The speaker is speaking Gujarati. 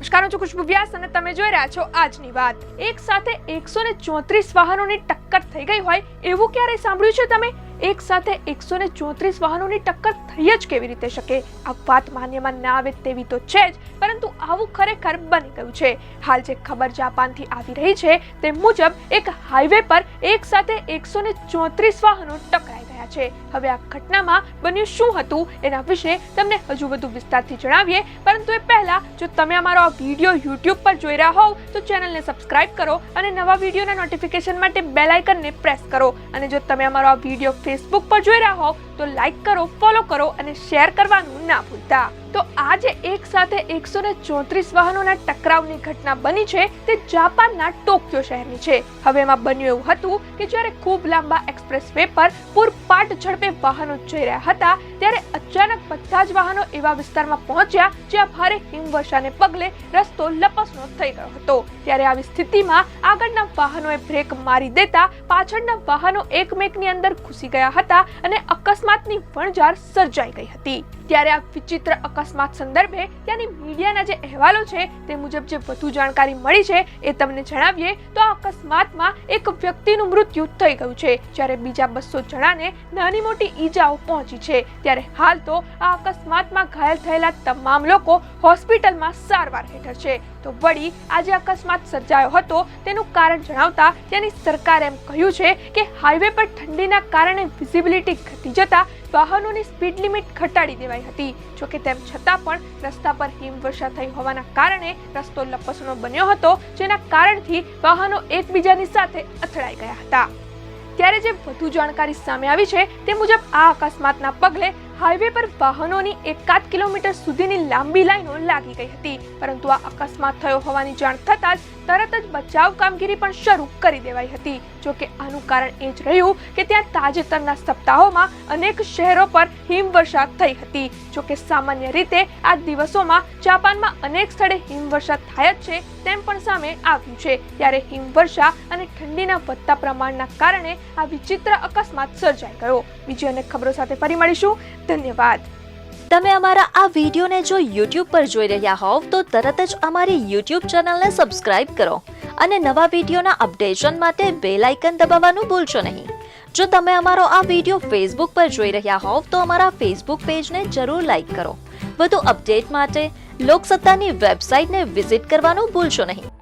નમસ્કાર, હું છું ખુશ્બુ વ્યાસ અને તમે જોઈ રહ્યા છો આજની વાત. એક સાથે 134 વાહનોની ટક્કર થઈ ગઈ હોય એવું ક્યારે સાંભળ્યું છે તમે? એક સાથે 134 વાહનોની ટક્કર થઈ જ કેવી રીતે શકે? આ વાત માન્યમાં ના આવે તેવી તો છે જ, પરંતુ આવું ખરેખર બની ગયું છે. હાલ જે ખબર જાપાનથી આવી રહી છે તે મુજબ એક હાઈવે પર એક સાથે 134 વાહનો ટકરાઈ ગયા છે. હવે આ ઘટનામાં બન્યું શું હતું એના વિશે તમને હજુ વધુ વિસ્તારથી જણાવીએ, પરંતુ એ પહેલા જો તમે અમારો આ વિડીયો YouTube પર જોઈ રહ્યા હોવ તો ચેનલને સબસ્ક્રાઇબ કરો અને નવા વિડીયોના નોટિફિકેશન માટે બેલ આઇકનને પ્રેસ કરો. અને જો તમે અમારો આ વિડીયો Facebook પર જોઈ રહ્યા હોવ તો લાઈક કરો, ફોલો કરો અને શેર કરવાનું ના ભૂલતા. તો આજે એક સાથે 134 વાહનોના ટકરાવની ઘટના બની છે તે જાપાનના ટોક્યો શહેરની છે. હવે એમાં બન્યું એવું હતું કે જ્યારે ખૂબ લાંબા એક્સપ્રેસ વે પર પૂરપાટ ઝડપે વાહનો જઈ રહ્યા હતા ત્યારે અચાનક બધા જ વાહનો એવા વિસ્તારમાં પહોંચ્યા જ્યાં ભારે હિમવર્ષાને પગલે રસ્તો લપસણો થઈ ગયો હતો. ત્યારે આવી સ્થિતિમાં આગળના વાહનોએ બ્રેક મારી દેતા પાછળના વાહનો એકમેકની અંદર ઘૂસી ગયા હતા અને અકસ્માતની વણઝાર સર્જાઈ ગઈ હતી. ત્યારે આ વિચિત્ર અકસ્માત સંદર્ભે ત્યાંની મીડિયાના જે અહેવાલો છે તે મુજબ જે વધુ જાણકારી મળી છે એ તમને જણાવીએ તો આ અકસ્માતમાં એક વ્યક્તિનું મૃત્યુ થઈ ગયું છે, જ્યારે બીજા 200 જણાને નાની મોટી ઈજાઓ પહોંચી છે. ત્યારે હાલ તો આ અકસ્માતમાં ઘાયલ થયેલા તમામ લોકો હોસ્પિટલમાં સારવાર હેઠળ છે. તો વળી આજે અકસ્માત સર્જાયો હતો તેનું કારણ જણાવતા ત્યાંની સરકારે એમ કહ્યું છે કે હાઈવે પર ઠંડીના કારણે વિઝિબિલિટી ઘટી જતા વાહનોની સ્પીડ લિમિટ ઘટાડી દેવાઈ હતી. જોકે તેમ છતાં પણ રસ્તા પર હિમવર્ષા થઈ હોવાના કારણે રસ્તો લપસણો બન્યો હતો, જેના કારણથી વાહનો એકબીજાની સાથે અથડાઈ ગયા હતા. ત્યારે જે વધુ જાણકારી સામે આવી છે તે મુજબ આ અકસ્માતના પગલે હાઈવે પર વાહનોની 1 કિલોમીટર સુધીની લાંબી લાઈનો લાગી ગઈ હતી. પરંતુ આ અકસ્માત થયો હોવાની જાણ થતાં જ તરત જ બચાવ કામગીરી પણ શરૂ કરી દેવાઈ હતી. જોકે આનું કારણ એ જ રહ્યું કે ત્યાં તાજેતરના સપ્તાહોમાં અનેક શહેરો પર હિમવર્ષા થઈ હતી. જોકે સામાન્ય રીતે આ દિવસોમાં જાપાનમાં અનેક સ્થળે હિમવર્ષા થાય જ છે તેમ પણ સામે આવ્યું છે. ત્યારે હિમવર્ષા અને ઠંડીના વધતા પ્રમાણના કારણે આ વિચિત્ર અકસ્માત સર્જાઈ ગયો. બીજી અનેક ખબરો સાથે ફરી મળીશું. ધન્યવાદ. તમે અમારા આ વિડીયોને જો YouTube પર જોઈ રહ્યા હોવ તો તરત જ અમારી YouTube ચેનલને સબસ્ક્રાઇબ કરો અને નવા વિડીયોના અપડેશન માટે બેલ આઇકન દબાવવાનું ભૂલશો નહીં. જો તમે અમારો આ વિડીયો Facebook પર જોઈ રહ્યા હોવ તો અમારા Facebook પેજને જરૂર લાઈક કરો. વધુ અપડેટ માટે લોકસત્તાની વેબસાઇટને વિઝિટ કરવાનું ભૂલશો નહીં.